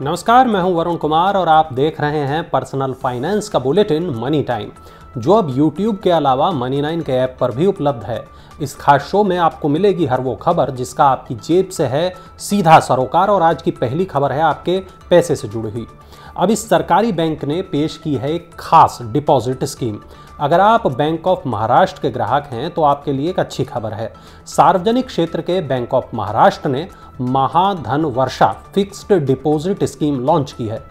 नमस्कार, मैं हूं वरुण कुमार और आप देख रहे हैं पर्सनल फाइनेंस का बुलेटिन मनी टाइम, जो अब YouTube के अलावा Money9 के ऐप पर भी उपलब्ध है। इस खास शो में आपको मिलेगी हर वो खबर जिसका आपकी जेब से है सीधा सरोकार। और आज की पहली खबर है आपके पैसे से जुड़ी हुई। अब इस सरकारी बैंक ने पेश की है एक खास डिपॉजिट स्कीम। अगर आप बैंक ऑफ महाराष्ट्र के ग्राहक हैं तो आपके लिए एक अच्छी खबर है। सार्वजनिक क्षेत्र के बैंक ऑफ महाराष्ट्र ने महाधन वर्षा फिक्स्ड डिपॉजिट स्कीम लॉन्च की है।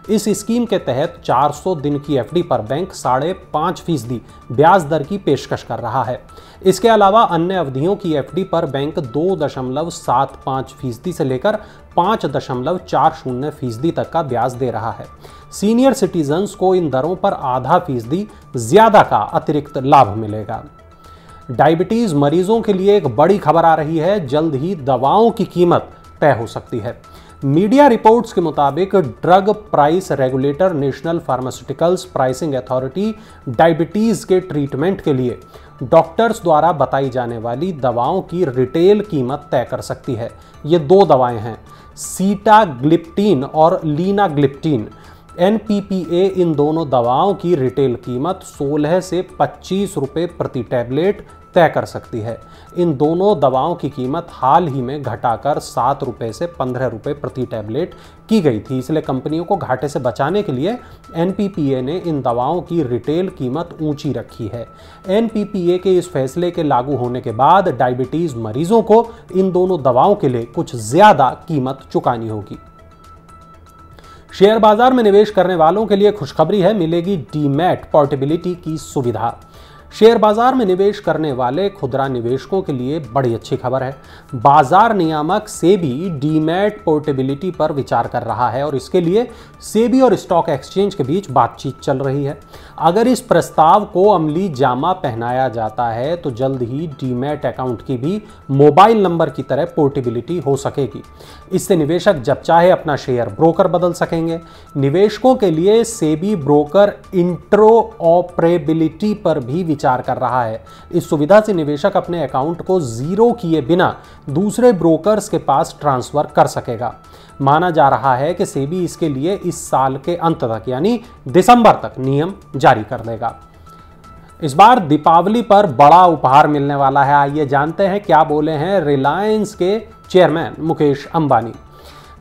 इस स्कीम के तहत 400 दिन की एफडी पर बैंक 5.5% ब्याज दर की पेशकश कर रहा है। इसके अलावा अन्य अवधियों की एफडी पर बैंक 2.75% से लेकर 5.40% तक का ब्याज दे रहा है। सीनियर सिटीजन्स को इन दरों पर आधा फीसदी ज्यादा का अतिरिक्त लाभ मिलेगा। डायबिटीज मरीजों के लिए एक बड़ी खबर आ रही है, जल्द ही दवाओं की कीमत तय हो सकती है। मीडिया रिपोर्ट्स के मुताबिक drug price regulator national pharmaceuticals pricing authority diabetes के ट्रीटमेंट के लिए डॉक्टर्स द्वारा बताई जाने वाली दवाओं की रिटेल कीमत तय कर सकती है। ये दो दवाएं हैं, सीटाग्लिप्टिन और लीनाग्लिप्टिन। NPPA इन दोनों दवाओं की रिटेल कीमत 16 से 25 रुपये प्रति टैबलेट तय कर सकती है। इन दोनों दवाओं की कीमत हाल ही में घटाकर 7 रुपये से 15 रुपये प्रति टैबलेट की गई थी। इसलिए कंपनियों को घाटे से बचाने के लिए NPPA ने इन दवाओं की रिटेल कीमत ऊंची रखी है। NPPA के इस फैसले के लागू होने के बाद डायबिटीज मरीजों को इन दोनों दवाओं के लिए कुछ ज्यादा कीमत चुकानी होगी। शेयर बाजार में निवेश करने वालों के लिए खुशखबरी है, मिलेगी डीमैट पोर्टेबिलिटी की सुविधा। शेयर बाजार में निवेश करने वाले खुदरा निवेशकों के लिए बड़ी अच्छी खबर है। बाजार नियामक सेबी डीमैट पोर्टेबिलिटी पर विचार कर रहा है और इसके लिए सेबी और स्टॉक एक्सचेंज के बीच बातचीत चल रही है। अगर इस प्रस्ताव को अमली जामा पहनाया जाता है तो जल्द ही डीमैट अकाउंट की भी मोबाइल नंबर की तरह पोर्टेबिलिटी हो सकेगी। इससे निवेशक जब चाहे अपना शेयर ब्रोकर बदल सकेंगे। निवेशकों के लिए सेबी ब्रोकर इंट्रोऑपरेबिलिटी पर भी विचार कर रहा है। इस सुविधा से निवेशक अपने अकाउंट को जीरो किए बिना दूसरे ब्रोकर्स के पास ट्रांसफर कर सकेगा। माना जा रहा है कि सेबी इसके लिए इस साल के अंत तक यानी दिसंबर तक नियम जारी कर देगा। इस बार दीपावली पर बड़ा उपहार मिलने वाला है। आइए जानते हैं क्या बोले हैं रिलायंस के चेयरमैन मुकेश अंबानी।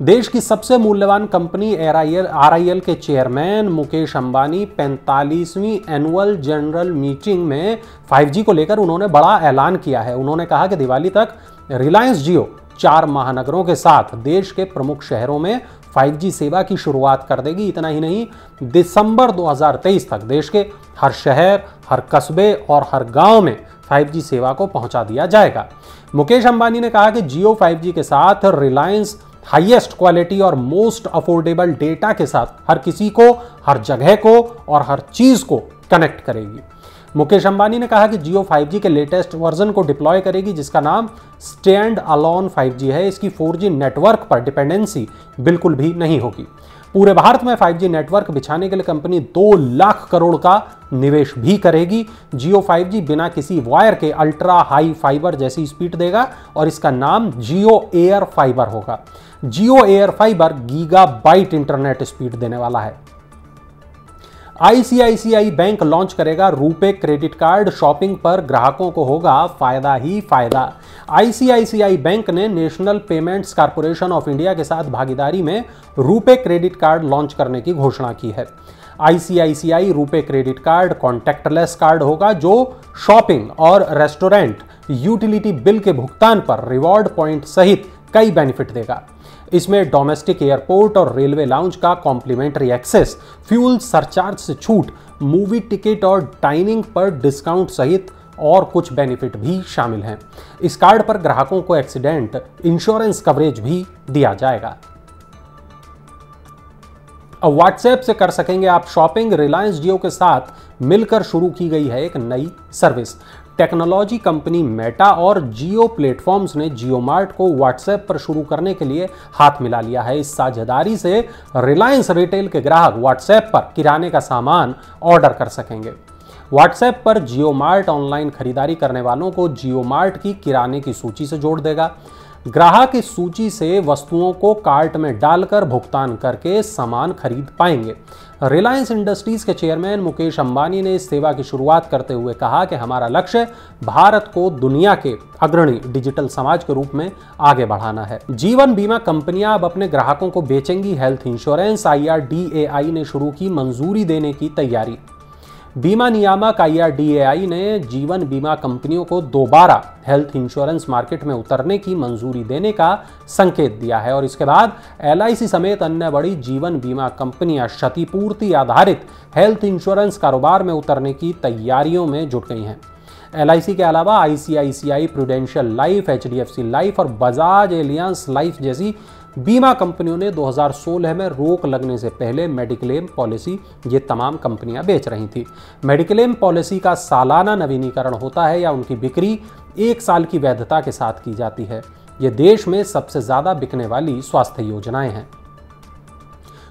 देश की सबसे मूल्यवान कंपनी RIL के चेयरमैन मुकेश अंबानी 45वीं एनुअल जनरल मीटिंग में 5G को लेकर उन्होंने बड़ा ऐलान किया है। उन्होंने कहा कि दिवाली तक रिलायंस जियो 4 महानगरों के साथ देश के प्रमुख शहरों में 5G सेवा की शुरुआत कर देगी। इतना ही नहीं, दिसंबर 2023 तक देश के हर शहर, हर कस्बे और हर गांव में 5G सेवा को पहुंचा दिया जाएगा। मुकेश अंबानी ने कहा कि जियो 5G के साथ रिलायंस हाईएस्ट क्वालिटी और मोस्ट अफोर्डेबल डेटा के साथ हर किसी को, हर जगह को और हर चीज को कनेक्ट करेगी। मुकेश अंबानी ने कहा कि जियो 5G के लेटेस्ट वर्जन को डिप्लॉय करेगी जिसका नाम स्टैंड अलोन 5G है। इसकी 4G नेटवर्क पर डिपेंडेंसी बिल्कुल भी नहीं होगी। पूरे भारत में 5G नेटवर्क बिछाने के लिए कंपनी 2 लाख करोड़ का निवेश भी करेगी। जियो 5G बिना किसी वायर के अल्ट्रा हाई फाइबर जैसी स्पीड देगा और इसका नाम जियो एयर फाइबर होगा। Jio air fiber gigabyte internet speed देने वाला है। ICICI बैंक लॉन्च करेगा रुपे क्रेडिट कार्ड। शॉपिंग पर ग्राहकों को होगा फायदा ही फायदा। ICICI बैंक ने national payments corporation of India के साथ भागीदारी में रुपे क्रेडिट कार्ड लॉन्च करने की घोषणा की है। ICICI RuPay credit card contactless card होगा जो शॉपिंग और रेस्टोरेंट यूटिलिटी बिल के भुगतान पर रिवॉर्ड पॉइंट सहित कई बेनिफिट देगा। इसमें डोमेस्टिक एयरपोर्ट और रेलवे लाउंज का कॉम्प्लीमेंट्री एक्सेस, फ्यूल सरचार्ज से छूट, मूवी टिकट और डाइनिंग पर डिस्काउंट सहित और कुछ बेनिफिट भी शामिल हैं। इस कार्ड पर ग्राहकों को एक्सीडेंट इंश्योरेंस कवरेज भी दिया जाएगा। अब व्हाट्सएप से कर सकेंगे आप शॉपिंग। रिलायंस जियो के साथ मिलकर शुरू की गई है एक नई सर्विस। टेक्नोलॉजी कंपनी मेटा और जियो प्लेटफॉर्म्स ने जियो मार्ट को व्हाट्सएप पर शुरू करने के लिए हाथ मिला लिया है। इस साझेदारी से रिलायंस रिटेल के ग्राहक व्हाट्सएप पर किराने का सामान ऑर्डर कर सकेंगे। व्हाट्सएप पर जियो मार्ट ऑनलाइन खरीदारी करने वालों को जियो मार्ट की किराने की सूची से जोड़ देगा। ग्राहक इस सूची से वस्तुओं को कार्ट में डालकर भुगतान करके सामान खरीद पाएंगे। रिलायंस इंडस्ट्रीज के चेयरमैन मुकेश अंबानी ने इस सेवा की शुरुआत करते हुए कहा कि हमारा लक्ष्य भारत को दुनिया के अग्रणी डिजिटल समाज के रूप में आगे बढ़ाना है। जीवन बीमा कंपनियां अब अपने ग्राहकों को बेचेंगी हेल्थ इंश्योरेंस। IRDAI ने शुरू की मंजूरी देने की तैयारी। बीमा नियामक IRDAI ने जीवन बीमा कंपनियों को दोबारा हेल्थ इंश्योरेंस मार्केट में उतरने की मंजूरी देने का संकेत दिया है और इसके बाद LIC समेत अन्य बड़ी जीवन बीमा कंपनियां क्षतिपूर्ति आधारित हेल्थ इंश्योरेंस कारोबार में उतरने की तैयारियों में जुट गई हैं। LIC के अलावा ICICI prudential life, HDFC life और बजाज एलियांस लाइफ जैसी बीमा कंपनियों ने 2016 में रोक लगने से पहले मेडिक्लेम पॉलिसी ये तमाम कंपनियां बेच रही थी। मेडिक्लेम पॉलिसी का सालाना नवीनीकरण होता है या उनकी बिक्री 1 साल की वैधता के साथ की जाती है। ये देश में सबसे ज्यादा बिकने वाली स्वास्थ्य योजनाएं हैं।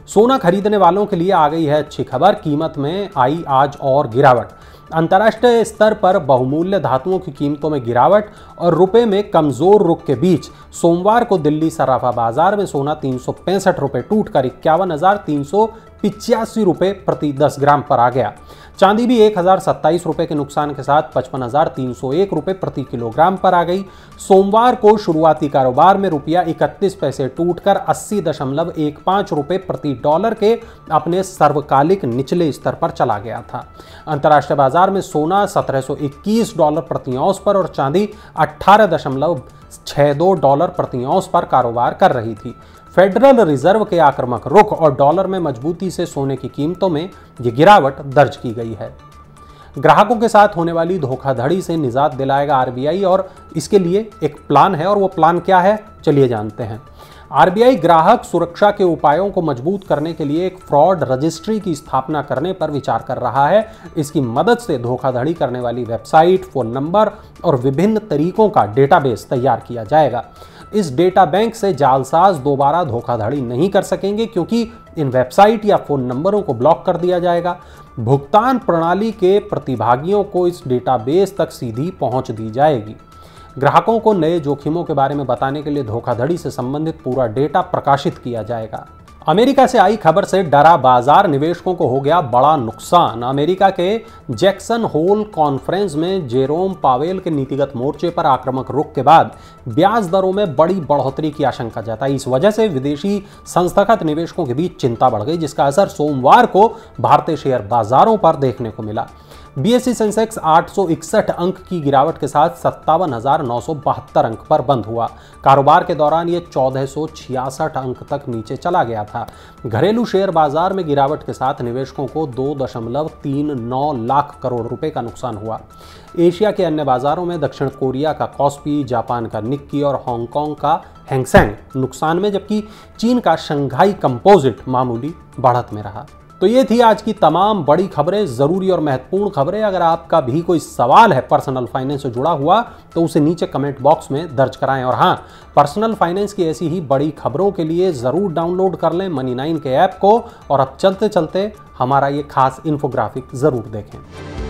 सोना खरीदने वालों के लिए आ गई है अच्छी खबर। कीमत में आई आज और गिरावट। अंतर्राष्ट्रीय स्तर पर बहुमूल्य धातुओं की कीमतों में गिरावट और रुपए में कमजोर रुख के बीच सोमवार को दिल्ली सराफा बाजार में सोना 365 रुपए टूटकर 51,385 रुपए प्रति 10 ग्राम पर आ गया। चांदी भी 1,027 रुपए के नुकसान के साथ 55,301 रुपए प्रति किलोग्राम पर आ गई। सोमवार को शुरुआती कारोबार में रुपया 31 पैसे टूटकर 80.15 रुपए प्रति डॉलर के अपने सर्वकालिक निचले स्तर पर चला गया था। अंतर्राष्ट्रीय बाजार में सोना $1721 प्रति औंस पर और चांदी $18.62 प्रति औंस पर कारोबार कर रही थी। फेडरल रिजर्व के आक्रामक रुख और डॉलर में मजबूती से सोने की कीमतों में ये गिरावट दर्ज की गई है। ग्राहकों के साथ होने वाली धोखाधड़ी से निजात दिलाएगा RBI और इसके लिए एक प्लान है और वो प्लान क्या है, चलिए जानते हैं। RBI ग्राहक सुरक्षा के उपायों को मजबूत करने के लिए एक फ्रॉड रजिस्ट्री की स्थापना करने पर विचार कर रहा है। इसकी मदद से धोखाधड़ी करने वाली वेबसाइट, फोन नंबर और विभिन्न तरीकों का डेटाबेस तैयार किया जाएगा। इस डेटा बैंक से जालसाज दोबारा धोखाधड़ी नहीं कर सकेंगे क्योंकि इन वेबसाइट या फोन नंबरों को ब्लॉक कर दिया जाएगा। भुगतान प्रणाली के प्रतिभागियों को इस डेटाबेस तक सीधी पहुंच दी जाएगी। ग्राहकों को नए जोखिमों के बारे में बताने के लिए धोखाधड़ी से संबंधित पूरा डेटा प्रकाशित किया जाएगा। अमेरिका से आई खबर से डरा बाजार, निवेशकों को हो गया बड़ा नुकसान। अमेरिका के जैक्सन होल कॉन्फ्रेंस में जेरोम पावेल के नीतिगत मोर्चे पर आक्रामक रुख के बाद ब्याज दरों में बड़ी बढ़ोतरी की आशंका जताई। इस वजह से विदेशी संस्थागत निवेशकों के बीच चिंता बढ़ गई, जिसका असर सोमवार को भारतीय शेयर बाजारों पर देखने को मिला। BSE सेंसेक्स 861 अंक की गिरावट के साथ 57,972 अंक पर बंद हुआ। कारोबार के दौरान ये 1466 अंक तक नीचे चला गया था। घरेलू शेयर बाजार में गिरावट के साथ निवेशकों को 2.39 लाख करोड़ रुपए का नुकसान हुआ। एशिया के अन्य बाजारों में दक्षिण कोरिया का कॉस्पी, जापान का निक्की और हांगकांग का हैंगसेंग नुकसान में, जबकि चीन का शंघाई कंपोजिट मामूली बढ़त में रहा। तो ये थी आज की तमाम बड़ी खबरें, जरूरी और महत्वपूर्ण खबरें। अगर आपका भी कोई सवाल है पर्सनल फाइनेंस से जुड़ा हुआ तो उसे नीचे कमेंट बॉक्स में दर्ज कराएं। और हाँ, पर्सनल फाइनेंस की ऐसी ही बड़ी खबरों के लिए जरूर डाउनलोड कर लें Money9 के ऐप को और अब चलते चलते हमारा ये खास इन्फोग्राफिक जरूर देखें।